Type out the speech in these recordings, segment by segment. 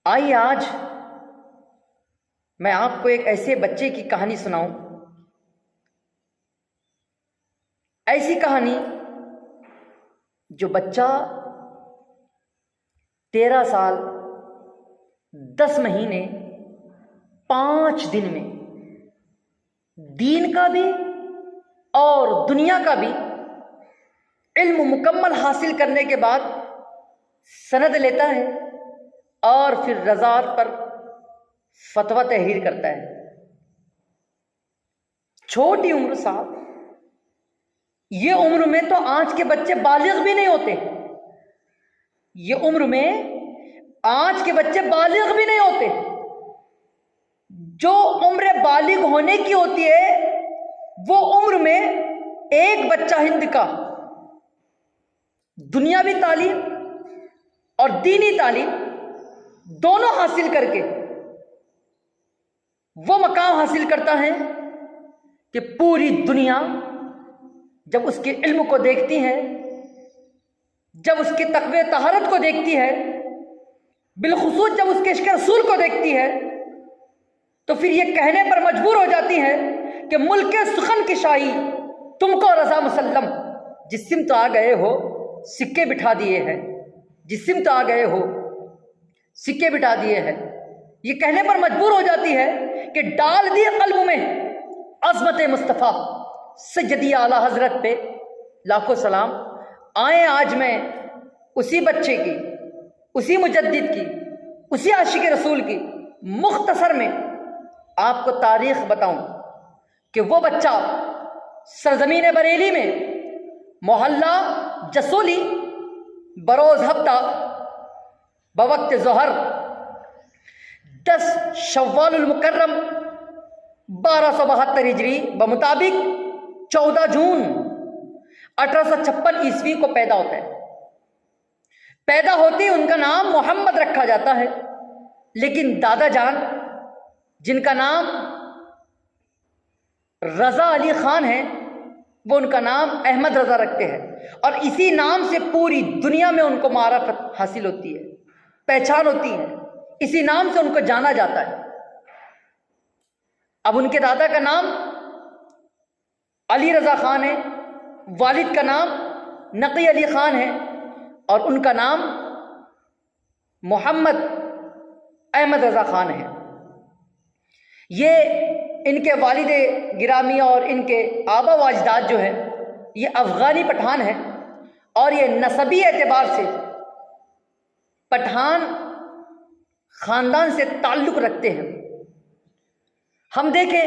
آئیے آج میں آپ کو ایک ایسے بچے کی کہانی سناؤں، ایسی کہانی جو بچہ 13 سال 10 مہینے 5 دن میں دین کا بھی اور دنیا کا بھی علم مکمل حاصل کرنے کے بعد سند لیتا ہے اور پھر رضاعت پر فتویٰ تحریر کرتا ہے۔ چھوٹی عمر صاحب، یہ عمر میں تو آج کے بچے بالغ بھی نہیں ہوتے، یہ عمر میں آج کے بچے بالغ بھی نہیں ہوتے۔ جو عمر بالغ ہونے کی ہوتی ہے وہ عمر میں ایک بچہ ہند کا دنیاوی تعلیم اور دینی تعلیم دونوں حاصل کر کے وہ مقام حاصل کرتا ہے کہ پوری دنیا جب اس کے علم کو دیکھتی ہے، جب اس کے تقوی طہارت کو دیکھتی ہے، بالخصوص جب اس کے عشق رسول کو دیکھتی ہے، تو پھر یہ کہنے پر مجبور ہو جاتی ہے کہ ملک سخن کی شاہی تم کو رضا مسلم، جس سمت آ گئے ہو سکے بٹھا دیے ہیں، جس سمت آ گئے ہو سکے بٹھا دیے ہیں۔ یہ کہنے پر مجبور ہو جاتی ہے کہ ڈال دیے قلب میں عظمت مصطفیٰ سیدی اعلیٰ حضرت پہ لاکھوں سلام۔ آئیں آج میں اسی بچے کی، اسی مجدد کی، اسی عاشق رسول کی مختصر میں آپ کو تاریخ بتاؤں کہ وہ بچہ سرزمین بریلی میں محلہ جسولی بروز ہفتہ بوقت ظہر 10 شوال المکرم 1272 ہجری بمطابق 14 جون 1856 عیسوی کو پیدا ہوتا ہے۔ پیدا ہوتے ہی ان کا نام محمد رکھا جاتا ہے، لیکن دادا جان جن کا نام رضا علی خان ہے وہ ان کا نام احمد رضا رکھتے ہیں، اور اسی نام سے پوری دنیا میں ان کو معرفت حاصل ہوتی ہے، پہچان ہوتی ہے، اسی نام سے ان کو جانا جاتا ہے۔ اب ان کے دادا کا نام علی رضا خان ہے، والد کا نام نقی علی خان ہے، اور ان کا نام محمد احمد رضا خان ہے۔ یہ ان کے والد گرامی اور ان کے آبا و اجداد جو ہیں یہ افغانی پٹھان ہیں، اور یہ نسبی اعتبار سے پٹھان خاندان سے تعلق رکھتے ہیں۔ ہم دیکھیں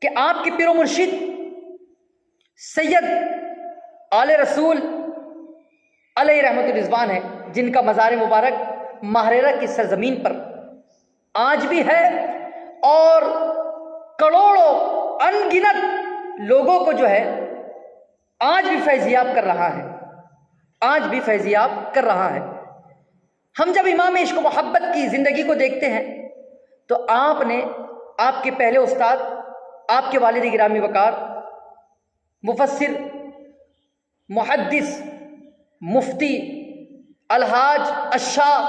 کہ آپ کے پیر و مرشد سید آل رسول علیہ رحمت الرضوان ہے، جن کا مزار مبارک ماہریرہ کی سرزمین پر آج بھی ہے، اور کروڑوں ان گنت لوگوں کو جو ہے آج بھی فیضیاب کر رہا ہے، آج بھی فیضیاب کر رہا ہے۔ ہم جب امام عشق و محبت کی زندگی کو دیکھتے ہیں تو آپ نے، آپ کے پہلے استاد، آپ کے والد گرامی وقار، مفسر، محدث، مفتی الحاج الشاہ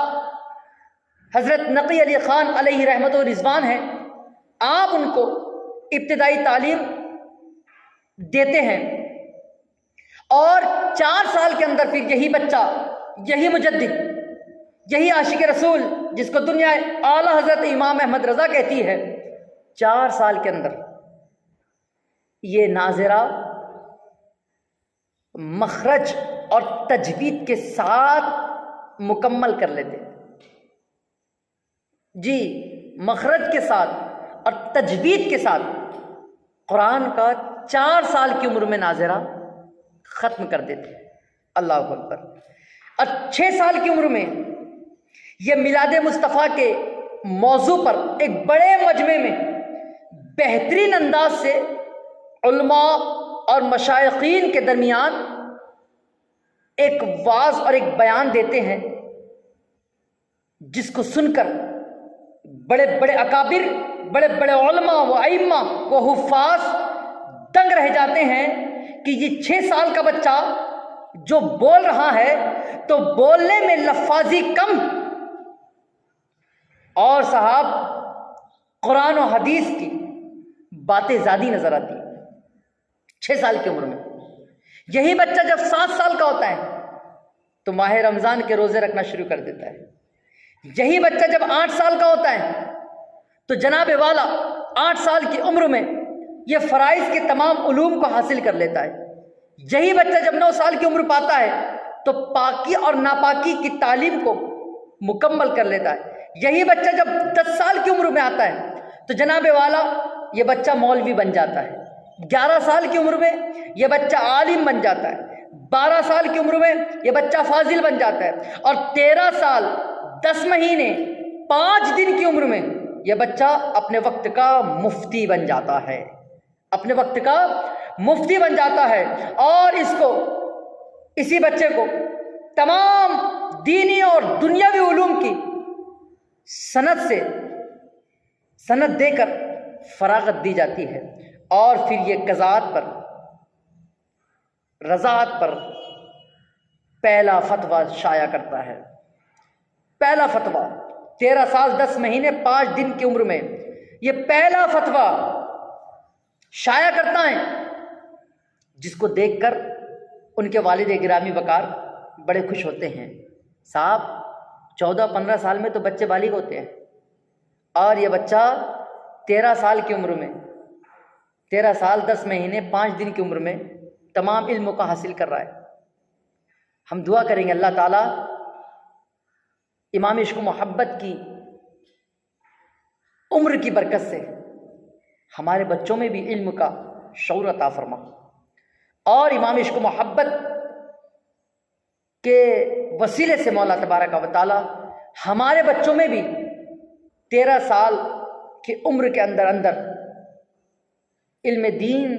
حضرت نقی علی خان علیہ رحمت و رضوان ہیں۔ آپ ان کو ابتدائی تعلیم دیتے ہیں، اور 4 سال کے اندر پھر یہی بچہ، یہی مجدد، یہی عاشق رسول جس کو دنیا اعلیٰ حضرت امام احمد رضا کہتی ہے، 4 سال کے اندر یہ ناظرہ مخرج اور تجوید کے ساتھ مکمل کر لیتے ہیں۔ جی، مخرج کے ساتھ اور تجوید کے ساتھ قرآن کا 4 سال کی عمر میں ناظرہ ختم کر دیتے ہیں۔ اللہ اکبر۔ اور 6 سال کی عمر میں یہ میلاد مصطفیٰ کے موضوع پر ایک بڑے مجمع میں بہترین انداز سے علماء اور مشائخین کے درمیان ایک وعظ اور ایک بیان دیتے ہیں، جس کو سن کر بڑے بڑے اکابر، بڑے بڑے علماء و ائمہ و حفاظ دنگ رہ جاتے ہیں کہ یہ 6 سال کا بچہ جو بول رہا ہے تو بولنے میں لفاظی کم اور صاحب قرآن و حدیث کی باتیں زیادہ نظر آتی ہیں 6 سال کی عمر میں۔ یہی بچہ جب 7 سال کا ہوتا ہے تو ماہ رمضان کے روزے رکھنا شروع کر دیتا ہے۔ یہی بچہ جب 8 سال کا ہوتا ہے تو جناب والا 8 سال کی عمر میں یہ فرائض کے تمام علوم کو حاصل کر لیتا ہے۔ یہی بچہ جب 9 سال کی عمر پاتا ہے تو پاکی اور ناپاکی کی تعلیم کو مکمل کر لیتا ہے۔ یہی بچہ جب 10 سال کی عمر میں آتا ہے تو جناب والا یہ بچہ مولوی بن جاتا ہے۔ 11 سال کی عمر میں یہ بچہ عالم بن جاتا ہے۔ 12 سال کی عمر میں یہ بچہ فاضل بن جاتا ہے، اور 13 سال 10 مہینے 5 دن کی عمر میں یہ بچہ اپنے وقت کا مفتی بن جاتا ہے، اپنے وقت کا مفتی بن جاتا ہے۔ اور اسی بچے کو تمام دینی اور دنیاوی علوم کی سند دے کر فراغت دی جاتی ہے، اور پھر یہ قضاءت پر رضاعت پر پہلا فتویٰ شائع کرتا ہے۔ پہلا فتویٰ 13 سال 10 مہینے 5 دن کی عمر میں یہ پہلا فتویٰ شائع کرتا ہے، جس کو دیکھ کر ان کے والد گرامی وقار بڑے خوش ہوتے ہیں۔ صاحب 14-15 سال میں تو بچے بالغ ہوتے ہیں، اور یہ بچہ 13 سال کی عمر میں 13 سال 10 مہینے 5 دن کی عمر میں تمام علموں کو حاصل کر رہا ہے۔ ہم دعا کریں گے اللہ تعالیٰ امام عشق و محبت کی عمر کی برکت سے ہمارے بچوں میں بھی علم کا شعور عطا فرما، اور امام عشق و محبت کے وسیلے سے مولا تبارک و تعالی ہمارے بچوں میں بھی 13 سال کی عمر کے اندر علم دین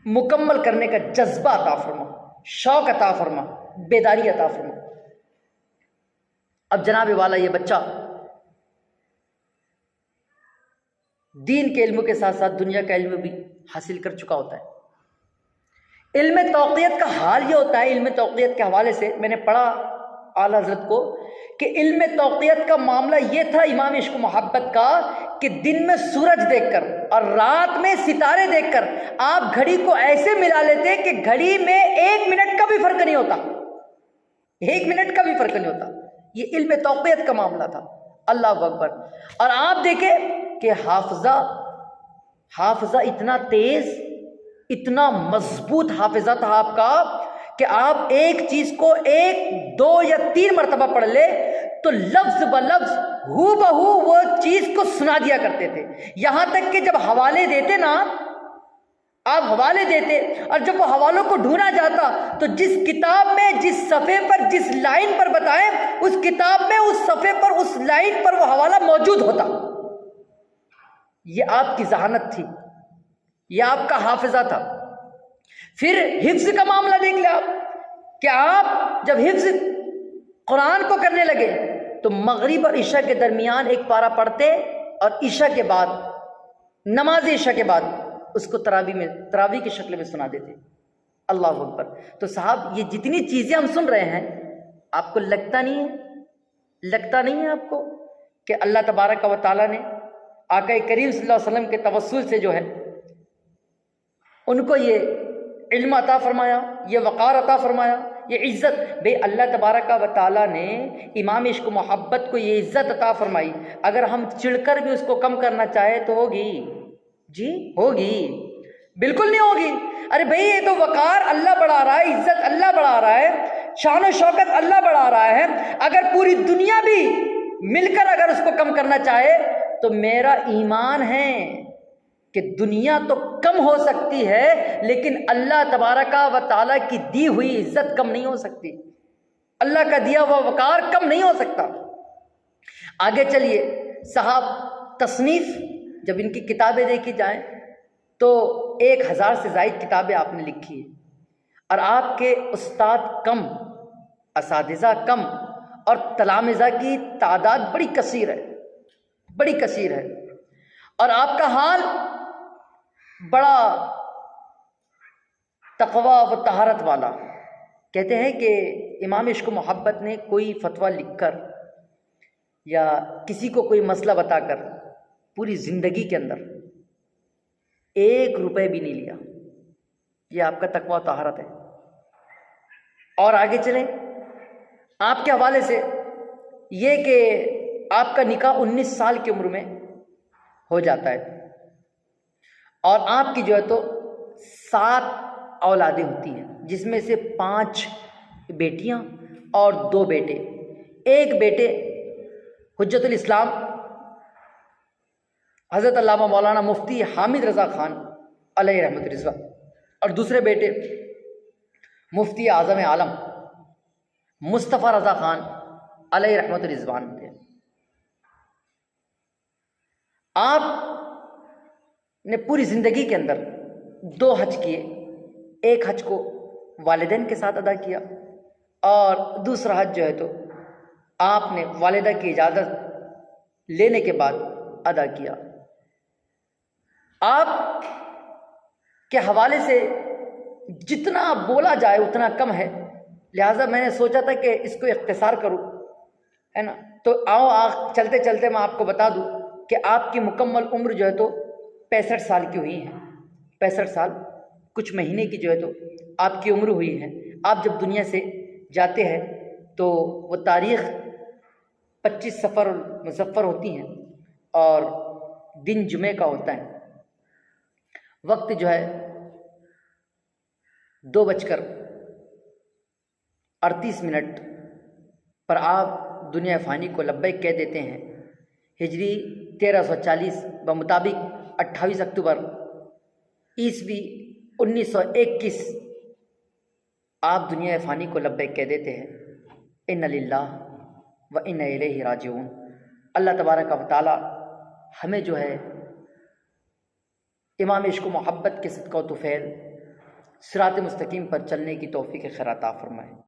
مکمل کرنے کا جذبہ عطا فرما، شوق عطا فرما، بیداری عطا فرما۔ اب جناب والا یہ بچہ دین کے علم کے ساتھ ساتھ دنیا کا علم بھی حاصل کر چکا ہوتا ہے۔ علم توقیت کا حال یہ ہوتا ہے، علم توقیت کے حوالے سے میں نے پڑھا اعلیٰ حضرت کو کہ علم توقیت کا معاملہ یہ تھا امام عشق و محبت کا کہ دن میں سورج دیکھ کر اور رات میں ستارے دیکھ کر آپ گھڑی کو ایسے ملا لیتے کہ گھڑی میں 1 منٹ کا بھی فرق نہیں ہوتا، 1 منٹ کا بھی فرق نہیں ہوتا۔ یہ علم توقیت کا معاملہ تھا۔ اللہ اکبر۔ اور آپ دیکھیں کہ حافظہ اتنا تیز، اتنا مضبوط حافظہ تھا آپ کا کہ آپ ایک چیز کو 1 2 یا 3 مرتبہ پڑھ لے تو لفظ بلفظ ہو بہو وہ چیز کو سنا دیا کرتے تھے۔ یہاں تک کہ جب حوالے دیتے نا، آپ حوالے دیتے اور جب وہ حوالوں کو ڈھونڈا جاتا تو جس کتاب میں جس صفحے پر جس لائن پر بتائیں اس کتاب میں اس صفحے پر اس لائن پر وہ حوالہ موجود ہوتا۔ یہ آپ کی ذہانت تھی، یہ آپ کا حافظہ تھا۔ پھر حفظ کا معاملہ دیکھ لیں آپ کہ آپ جب حفظ قرآن کو کرنے لگے تو مغرب اور عشاء کے درمیان ایک پارہ پڑھتے اور عشاء کے بعد نماز عشاء کے بعد اس کو تراویح کی شکل میں سنا دیتے۔ اللہ اکبر۔ تو صاحب یہ جتنی چیزیں ہم سن رہے ہیں آپ کو لگتا نہیں ہے آپ کو کہ اللہ تبارک و تعالیٰ نے آقا کریم صلی اللہ علیہ وسلم کے توسل سے جو ہے ان کو یہ علم عطا فرمایا، یہ وقار عطا فرمایا، یہ عزت۔ بھئی اللہ تبارک و تعالیٰ نے امام عشق و محبت کو یہ عزت عطا فرمائی، اگر ہم چڑھ کر بھی اس کو کم کرنا چاہے تو ہوگی؟ جی ہوگی؟ بالکل نہیں ہوگی۔ ارے بھئی یہ تو وقار اللہ بڑھا رہا ہے، عزت اللہ بڑھا رہا ہے، شان و شوکت اللہ بڑھا رہا ہے، اگر پوری دنیا بھی مل کر اگر اس کو کم کرنا چاہے تو میرا ایمان ہے کہ دنیا تو کم ہو سکتی ہے لیکن اللہ تبارک و تعالیٰ کی دی ہوئی عزت کم نہیں ہو سکتی، اللہ کا دیا ہوا وقار کم نہیں ہو سکتا۔ آگے چلیے صاحب، تصنیف جب ان کی کتابیں دیکھی جائیں تو 1000 سے زائد کتابیں آپ نے لکھی ہیں، اور آپ کے استاد کم، اساتذہ کم، اور تلامذہ کی تعداد بڑی کثیر ہے، اور آپ کا حال بڑا تقوی و طہارت والا۔ کہتے ہیں کہ امام عشق و محبت نے کوئی فتویٰ لکھ کر یا کسی کو کوئی مسئلہ بتا کر پوری زندگی کے اندر 1 روپے بھی نہیں لیا، یہ آپ کا تقویٰ و طہارت ہے۔ اور آگے چلیں، آپ کے حوالے سے یہ کہ آپ کا نکاح 19 سال کی عمر میں ہو جاتا ہے، اور آپ کی جو ہے تو 7 اولادیں ہوتی ہیں، جس میں سے 5 بیٹیاں اور 2 بیٹے۔ ایک بیٹے حجت الاسلام حضرت علامہ مولانا مفتی حامد رضا خان علیہ رحمۃ رضوان، اور دوسرے بیٹے مفتی اعظم عالم مصطفیٰ رضا خان علیہ رحمۃ رضوان تھے۔ آپ نے پوری زندگی کے اندر 2 حج کیے، ایک حج کو والدین کے ساتھ ادا کیا، اور دوسرا حج جو ہے تو آپ نے والدہ کی اجازت لینے کے بعد ادا کیا۔ آپ کے حوالے سے جتنا بولا جائے اتنا کم ہے، لہٰذا میں نے سوچا تھا کہ اس کو اختصار کروں، ہے نا۔ تو آؤ چلتے چلتے میں آپ کو بتا دوں کہ آپ کی مکمل عمر جو ہے تو 65 سال کی ہوئی ہے۔ 65 سال کچھ مہینے کی جو ہے تو آپ کی عمر ہوئی ہے۔ آپ جب دنیا سے جاتے ہیں تو وہ تاریخ 25 صفر مظفر ہوتی ہیں، اور دن جمعے کا ہوتا ہے۔ وقت جو ہے 2:38 پر آپ دنیا فانی کو لبیک کہہ دیتے ہیں۔ ہجری 1340 بمطابق 28 اکتوبر عیسوی 1921 آپ دنیا فانی کو لبیک کہہ دیتے ہیں۔ ان للہ و انا الیہ راجعون۔ اللہ تبارک و تعالی ہمیں جو ہے امام عشق و محبت کے صدقہ و طفیل صراط مستقیم پر چلنے کی توفیق خیر عطا فرمائے۔